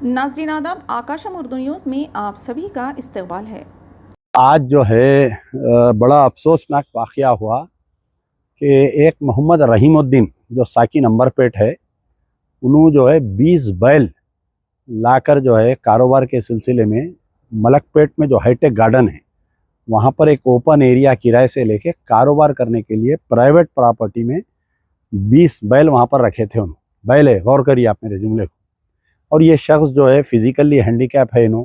नाज़रीन आदाब, आकाशम उर्दू न्यूज़ में आप सभी का इस्तकबाल है। आज जो है बड़ा अफसोसनाक वाक़या हुआ कि एक मोहम्मद रहीमुद्दीन जो साकी नंबर पेट है, उन्होंने जो है 20 बैल लाकर जो है कारोबार के सिलसिले में मलकपेट में जो हाईटेक गार्डन है, वहाँ पर एक ओपन एरिया किराए से लेके कारोबार करने के लिए प्राइवेट प्रॉपर्टी में 20 बैल वहाँ पर रखे थे। उन्होंने बैल है, गौर करिए आप मेरे जुमले को। और ये शख्स जो है फिज़िकली हैंडीकैप है इन्हों,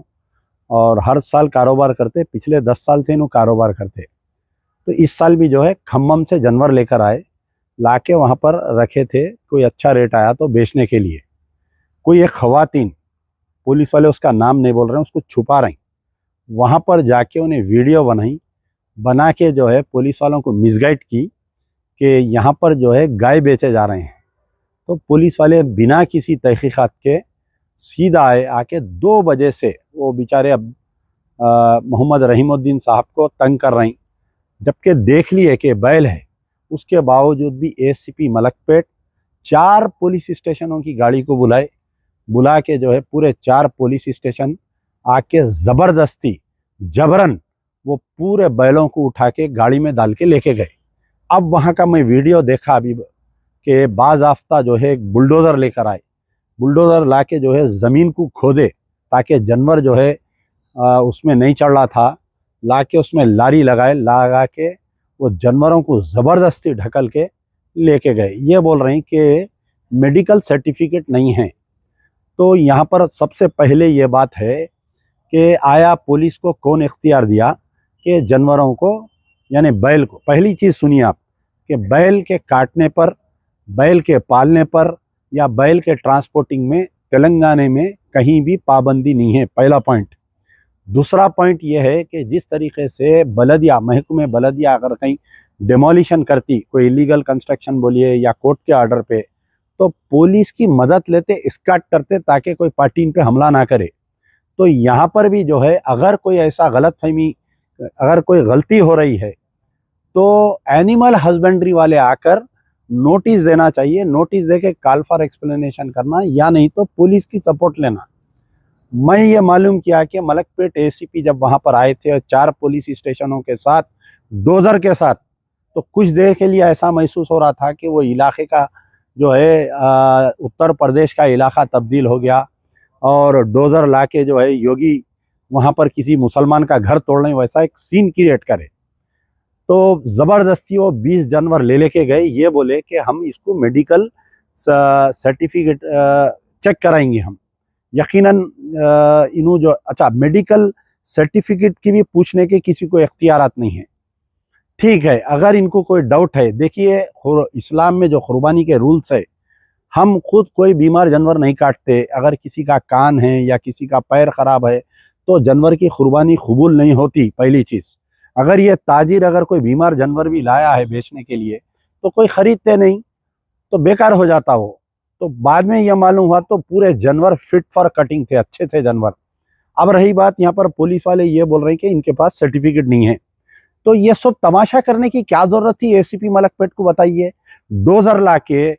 और हर साल कारोबार करते, पिछले 10 साल से इन्हों कारोबार करते। तो इस साल भी जो है खम्मम से जानवर लेकर आए, लाके वहाँ पर रखे थे। कोई अच्छा रेट आया तो बेचने के लिए कोई एक खवातीन, पुलिस वाले उसका नाम नहीं बोल रहे हैं, उसको छुपा रही, वहाँ पर जाके उन्हें वीडियो बना के जो है पुलिस वालों को मिसगाइड की कि यहाँ पर जो है गाय बेचे जा रहे हैं। तो पुलिस वाले बिना किसी तहकीकात के सीधा आके 2 बजे से वो बेचारे अब मोहम्मद रहीमुद्दीन साहब को तंग कर रही, जबकि देख लिए कि बैल है। उसके बावजूद भी एसीपी मलकपेट 4 पुलिस स्टेशनों की गाड़ी को बुला के जो है पूरे 4 पुलिस स्टेशन आके ज़बरदस्ती जबरन वो पूरे बैलों को उठा के गाड़ी में डाल के लेके गए। अब वहाँ का मैं वीडियो देखा अभी कि बाज़ाफ्ता जो है एक बुलडोज़र लेकर आए, बुलडोज़र लाके जो है ज़मीन को खोदे ताकि जानवर जो है उसमें नहीं चढ़ रहा था, लाके उसमें लारी लगा के वो जानवरों को ज़बरदस्ती ढकल के लेके गए। ये बोल रहे हैं कि मेडिकल सर्टिफिकेट नहीं है। तो यहाँ पर सबसे पहले ये बात है कि आया पुलिस को कौन इख्तियार दिया कि जानवरों को, यानी बैल को, पहली चीज़ सुनिए आप कि बैल के काटने पर, बैल के पालने पर या बैल के ट्रांसपोर्टिंग में तेलंगाना में कहीं भी पाबंदी नहीं है, पहला पॉइंट। दूसरा पॉइंट यह है कि जिस तरीके से बलदिया, महकमे बलदिया अगर कहीं डिमोलिशन करती, कोई इलीगल कंस्ट्रक्शन बोलिए या कोर्ट के ऑर्डर पे, तो पुलिस की मदद लेते, स्कॉट करते ताकि कोई पार्टी इन पे हमला ना करे। तो यहाँ पर भी जो है अगर कोई ऐसा गलतफहमी, अगर कोई गलती हो रही है तो एनिमल हस्बेंड्री वाले आकर नोटिस देना चाहिए, नोटिस दे के कॉल फॉर एक्सप्लेनेशन करना, या नहीं तो पुलिस की सपोर्ट लेना। मैं ये मालूम किया कि मलकपेट एसीपी जब वहाँ पर आए थे 4 पुलिस स्टेशनों के साथ, डोजर के साथ, तो कुछ देर के लिए ऐसा महसूस हो रहा था कि वो इलाके का जो है उत्तर प्रदेश का इलाका तब्दील हो गया और डोजर लाके जो है योगी वहाँ पर किसी मुसलमान का घर तोड़ने वैसा एक सीन क्रिएट करे। तो ज़बरदस्ती वो 20 जानवर लेके गए। ये बोले कि हम इसको मेडिकल सर्टिफिकेट चेक कराएंगे हम। यकीनन इन्हों जो, अच्छा, मेडिकल सर्टिफिकेट की भी पूछने के किसी को इख्तियारात नहीं है, ठीक है। अगर इनको कोई डाउट है, देखिए इस्लाम में जो कुर्बानी के रूल्स है, हम खुद कोई बीमार जानवर नहीं काटते। अगर किसी का कान है या किसी का पैर ख़राब है तो जानवर की कुर्बानी कबूल नहीं होती, पहली चीज़। अगर ये ताजिर अगर कोई बीमार जानवर भी लाया है बेचने के लिए तो कोई ख़रीदते नहीं, तो बेकार हो जाता हो। तो बाद में यह मालूम हुआ तो पूरे जानवर फिट फॉर कटिंग थे, अच्छे थे जानवर। अब रही बात, यहाँ पर पुलिस वाले ये बोल रहे हैं कि इनके पास सर्टिफिकेट नहीं है। तो ये सब तमाशा करने की क्या जरूरत थी एसीपी मलकपेट को, बताइए। डोजर ला के,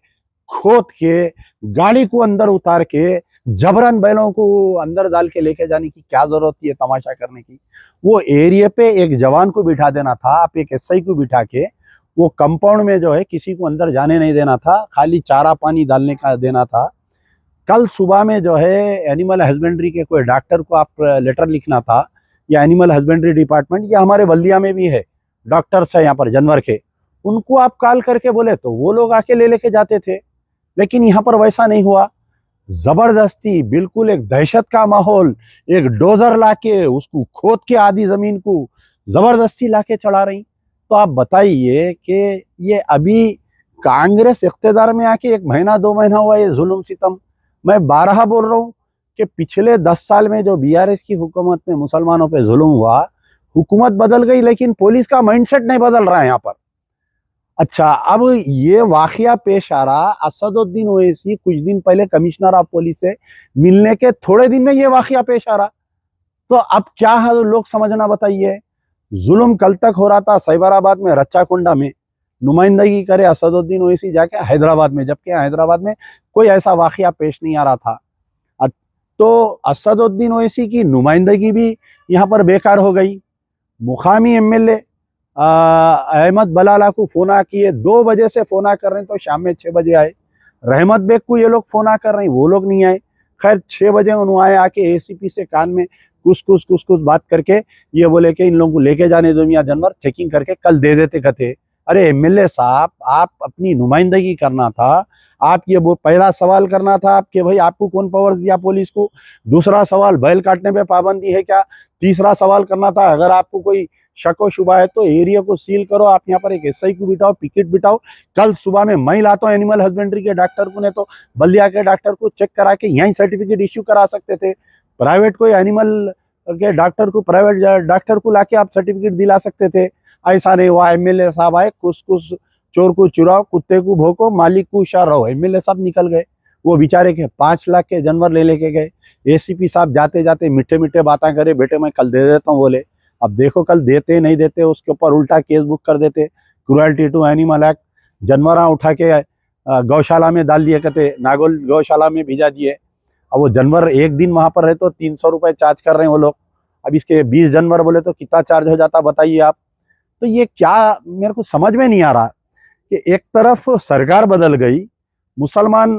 खोद के, गाड़ी को अंदर उतार के, जबरन बैलों को अंदर डाल के लेके जाने की क्या जरूरत थी, तमाशा करने की। वो एरिया पे एक जवान को बिठा देना था, आप एक एसआई को बिठा के वो कंपाउंड में जो है किसी को अंदर जाने नहीं देना था, खाली चारा पानी डालने का देना था। कल सुबह में जो है एनिमल हस्बेंड्री के कोई डॉक्टर को आप लेटर लिखना था, या एनिमल हस्बेंड्री डिपार्टमेंट, या हमारे बल्दिया में भी है डॉक्टर्स है यहाँ पर जानवर के, उनको आप कॉल करके बोले तो वो लोग आके लेके जाते थे। लेकिन यहाँ पर वैसा नहीं हुआ, जबरदस्ती, बिल्कुल एक दहशत का माहौल, एक डोजर लाके उसको खोद के आधी जमीन को जबरदस्ती लाके चढ़ा रही। तो आप बताइए कि ये अभी कांग्रेस इख्तियार में आके 1 महीना 2 महीना हुआ, ये जुल्म सितम। मैं 12 बोल रहा हूँ कि पिछले 10 साल में जो बीआरएस की हुकूमत में मुसलमानों पे जुल्म हुआ, हुकूमत बदल गई लेकिन पुलिस का माइंडसेट नहीं बदल रहा है यहाँ पर। अच्छा, अब ये वाकया पेश आ रहा, असदुद्दीन ओवैसी कुछ दिन पहले कमिश्नर ऑफ पुलिस से मिलने के थोड़े दिन में ये वाकया पेश आ रहा। तो अब क्या है लोग समझना, बताइए। जुल्म कल तक हो रहा था साइबराबाद में, रच्चाकुंडा में, नुमाइंदगी करे असदुद्दीन ओवैसी जाके हैदराबाद में, जबकि हैदराबाद में कोई ऐसा वाकया पेश नहीं आ रहा था। तो असदुद्दीन ओवैसी की नुमाइंदगी भी यहाँ पर बेकार हो गई। मुकामी एमएलए अहमद बलाला को फोना किए, 2 बजे से फोना कर रहे हैं तो शाम में 6 बजे आए। रहमत बेग को ये लोग फोना कर रहे हैं, वो लोग नहीं आए। खैर 6 बजे उन्होंने आए, आके एसीपी से कान में कुछ बात करके ये बोले कि इन लोगों को लेके जाने दो मियां जानवर, चेकिंग करके कल दे देते कहते। अरे एमएलए साहब, आप अपनी नुमाइंदगी करना था, आप ये वो पहला सवाल करना था आपके भाई आपको कौन पावर्स दिया पुलिस को। दूसरा सवाल, बैल काटने पे पाबंदी है क्या। तीसरा सवाल करना था, अगर आपको कोई शक व शुबा है तो एरिया को सील करो, आप यहाँ पर एक एसआई को बिठाओ, पिकेट बिठाओ। कल सुबह में मैं लाता हूँ एनिमल हस्बेंड्री के डॉक्टर को, ने तो बल्दिया के डॉक्टर को चेक करा के यहीं सर्टिफिकेट इश्यू करा सकते थे। प्राइवेट कोई एनिमल के डॉक्टर को, प्राइवेट डॉक्टर को लाके आप सर्टिफिकेट दिला सकते थे। ऐसा नहीं हुआ। एमएलए साहब आए, कुछ चोर को चुराओ, कुत्ते को भोंको, मालिक को इशारा रहो। एमएलए साहब निकल गए, वो बेचारे के 5 लाख के जानवर ले लेके गए। एसीपी साहब जाते जाते मीठे मीठे बातें करे, बेटे मैं कल दे देता हूँ बोले। अब देखो कल देते नहीं देते, उसके ऊपर उल्टा केस बुक कर देते, क्रुएल्टी टू एनिमल एक्ट। जानवर उठा के गौशाला में डाल दिए, कहते नागौल गौशाला में भेजा दिए। अब वो जानवर एक दिन वहां पर रहे तो 300 रुपये चार्ज कर रहे हैं वो लोग। अब इसके 20 जानवर बोले तो कितना चार्ज हो जाता बताइए आप। तो ये क्या, मेरे को समझ में नहीं आ रहा कि एक तरफ सरकार बदल गई, मुसलमान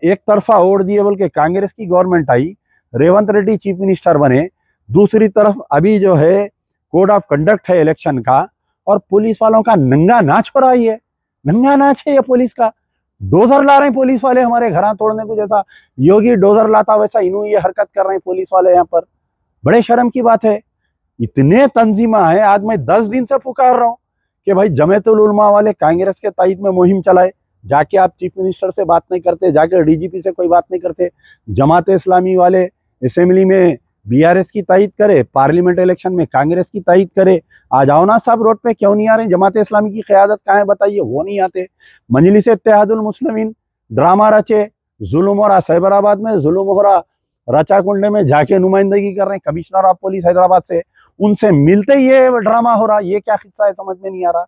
एक तरफा वोट दिए बोल के कांग्रेस की गवर्नमेंट आई, रेवंत रेड्डी चीफ मिनिस्टर बने। दूसरी तरफ अभी जो है कोड ऑफ कंडक्ट है इलेक्शन का, और पुलिस वालों का नंगा नाच हो रहा है। ये नंगा नाच है ये पुलिस का। डोजर ला रहे हैं पुलिस वाले हमारे घर तोड़ने को, जैसा योगी डोजर लाता वैसा इन्हों ये हरकत कर रहे हैं पुलिस वाले यहाँ पर। बड़े शर्म की बात है। इतने तंजीमा है, आज मैं 10 दिन से पुकार रहा हूँ कि भाई जमातुल उलमा वाले कांग्रेस के तायद में मुहिम चलाए। जाके आप चीफ मिनिस्टर से बात नहीं करते, जाके डीजीपी से कोई बात नहीं करते। जमात इस्लामी वाले असेंबली में बीआरएस की तायद करे, पार्लियामेंट इलेक्शन में कांग्रेस की तायद करे। आ जाओ ना साहब रोड पे, क्यों नहीं आ रहे? जमात इस्लामी की क़यादत कहाँ है बताइए, वो नहीं आते। मजलिस इत्तेहादुल मुस्लिमीन ड्रामा रचे, जुल्म हो रहा साइबराबाद में, जुल्म हो रहा रचाकुंडे में, जाके नुमाइंदगी कर रहे हैं कमिश्नर ऑफ पुलिस हैदराबाद से, उनसे मिलते ही ये ड्रामा हो रहा। ये क्या किस्सा है, समझ में नहीं आ रहा।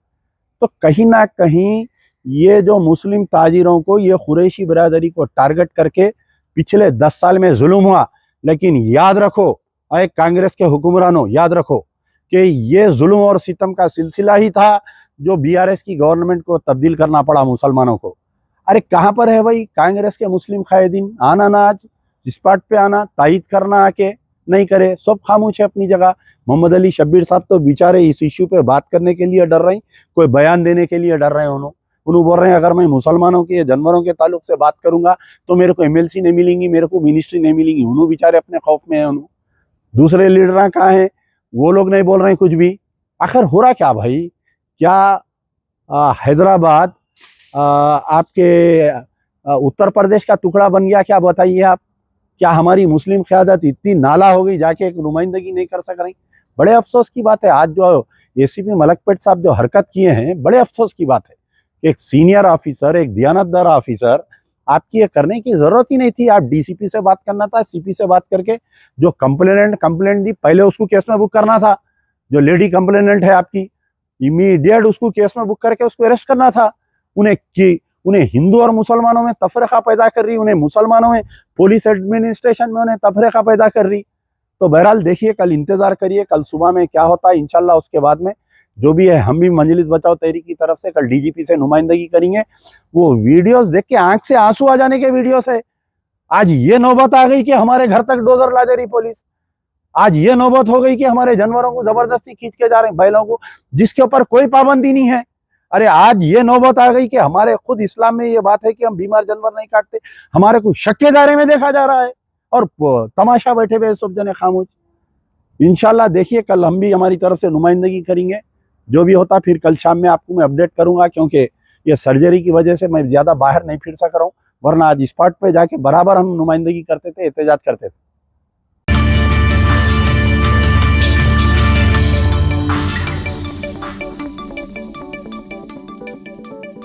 तो कहीं ना कहीं ये जो मुस्लिम ताजिरों को, ये कुरैशी बिरादरी को टारगेट करके पिछले 10 साल में जुल्म हुआ। लेकिन याद रखो अरे कांग्रेस के हुक्मरानों, याद रखो कि ये जुल्म और सितम का सिलसिला ही था जो बीआरएस की गवर्नमेंट को तब्दील करना पड़ा मुसलमानों को। अरे कहाँ पर है भाई कांग्रेस के मुस्लिम कायदीन? आना ना, आज इस पार्ट पे आना, तायद करना, आके नहीं करे, सब खामोश है अपनी जगह। मोहम्मद अली शब्बीर साहब तो बेचारे इस इश्यू पे बात करने के लिए डर रहे हैं, कोई बयान देने के लिए डर रहे हैं। उन्होंने बोल रहे हैं अगर मैं मुसलमानों के जानवरों के ताल्लुक से बात करूंगा तो मेरे को एमएलसी नहीं मिलेंगी, मेरे को मिनिस्ट्री नहीं मिलेंगी। उन्होंने बेचारे अपने खौफ में है। दूसरे लीडर कहाँ हैं, वो लोग नहीं बोल रहे हैं कुछ भी। आखिर हो रहा क्या भाई? क्या हैदराबाद आपके उत्तर प्रदेश का टुकड़ा बन गया क्या? बताइए आप। क्या हमारी मुस्लिम क़यादत इतनी नाला हो गई, जाके एक नुमाइंदगी नहीं कर सक रही? बड़े अफसोस की बात है। आज जो एसीपी मलकपेट साहब जो हरकत किए हैं, बड़े अफसोस की बात है। एक सीनियर ऑफिसर, एक दियानतदार ऑफिसर, आपकी ये करने की जरूरत ही नहीं थी। आप डीसीपी से बात करना था, सीपी से बात करके जो कंप्लेनेंट दी पहले उसको केस में बुक करना था। जो लेडी कंप्लेनेंट है आपकी, इमीडिएट उसको केस में बुक करके उसको अरेस्ट करना था। उन्हें हिंदू और मुसलमानों में तफरीका पैदा कर रही, उन्हें मुसलमानों में पुलिस एडमिनिस्ट्रेशन में उन्हें तफरीका पैदा कर रही। तो बहरहाल देखिए, कल इंतजार करिए कल सुबह में क्या होता है। इंशाल्लाह उसके बाद में जो भी है, हम भी मजलिस बचाओ तहरीक की तरफ से कल डीजीपी से नुमाइंदगी करेंगे। वो वीडियोस देख के आंख से आंसू आ जाने के वीडियोस है। आज ये नौबत आ गई कि हमारे घर तक डोजर ला दे रही पुलिस। आज ये नौबत हो गई कि हमारे जानवरों को जबरदस्ती खींच के जा रहे हैं, बैलों को, जिसके ऊपर कोई पाबंदी नहीं है। अरे आज ये नौबत आ गई कि हमारे खुद इस्लाम में ये बात है कि हम बीमार जानवर नहीं काटते, हमारे को शक के दायरे में देखा जा रहा है और तमाशा बैठे हुए सब जने खामोश। इंशाल्लाह देखिए कल हम भी हमारी तरफ से नुमाइंदगी करेंगे। जो भी होता फिर कल शाम में आपको मैं अपडेट करूंगा, क्योंकि ये सर्जरी की वजह से मैं ज़्यादा बाहर नहीं फिर सक रहा हूँ, वरना आज स्पॉट पे जाके बराबर हम नुमाइंदगी करते थे, एहतजाज करते थे।